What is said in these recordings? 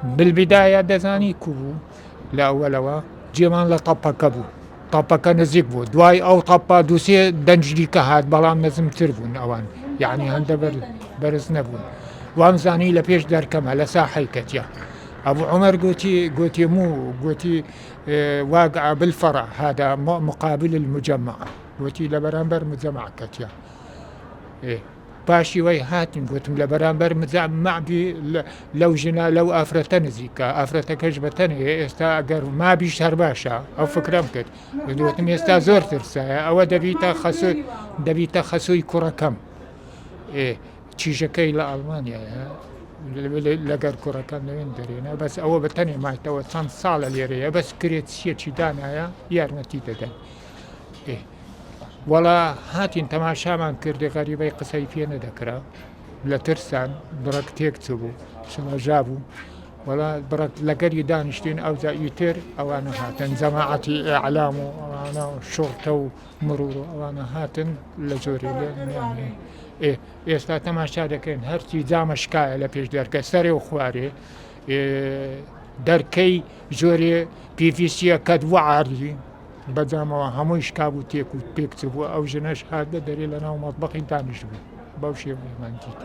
بالبداية دەزانی کو بوو لە ئەوەلەوە جێمان لە تەپەکە بوو تەپەکە نزیک بوو دوای ئەو تەپە دووسێ دەنجلی کە هات بەڵام نەزمتر بوون ئەوان یعنی هەندە بەرز نەبوون وامزانی لە پێش دەرکەمە لە ساحەی کەتیە أبو عمر قوتي مو قوتي واقع بالفرع هذا مقابل المجمع قوتي لبرانبر مجمع كتيا إيه باشي وي هاتن قوتم لبرانبر مجمع بي لو جنا لو أفرتن زيكا أفرتكش بتن استا أجر ما بيشهر باشا أو فكرم كت قوتم استا زور ترسا أو دبيتا خسوي كرة كم إيه تشيشكي لألمانيا لەگەر کوڕەکان لەوێن دەرێنە بەس ئەوە بە تەنێ مایتەوە چەند ساڵە لێرەیە بەس کرێت سیەکی دانایە یارمەتی دەدەن وەڵا هاتین تەماشامان کردی غەریبەی قسەی پێ نەدەکرا لە ترسان بڕک تێک چ بوو شمەژا بوو وەڵا بڕک لەگەری دانیشتین ئەوجا ئیتر ئەوانە هاتن جەماعەتی ئیعلام و ئەوانە شۆڕتە و مرور و ئەوانە هاتن لە جۆری لێ ئێستا تەماشا دەکەن هەرچی جامەشکایە لە پێش دەرکە سەرێ و خوارێ دەرکەی زۆرێ پیڤیسیە کە دوعاردی بەجامەوە هەمووی شکاب و تێک و پێکچ بوو ئەو ژنەش هات بە دەرێ لە ناو مەتبەقی دانیشت بوو بەو شێوەیەمان دیت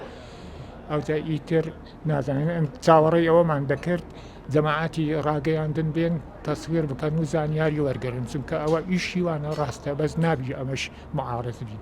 ئەوجا ئیتر نازانین ئەم چاوەڕێی ئەوەمان دەکرد جەماعەتی ڕاگەیاندن بێن تەسویر بکەن و زانیاری وەرگرن چونکە ئەوە ئیشی وانە ڕاستە بەس نابی ئەمەش معارض بین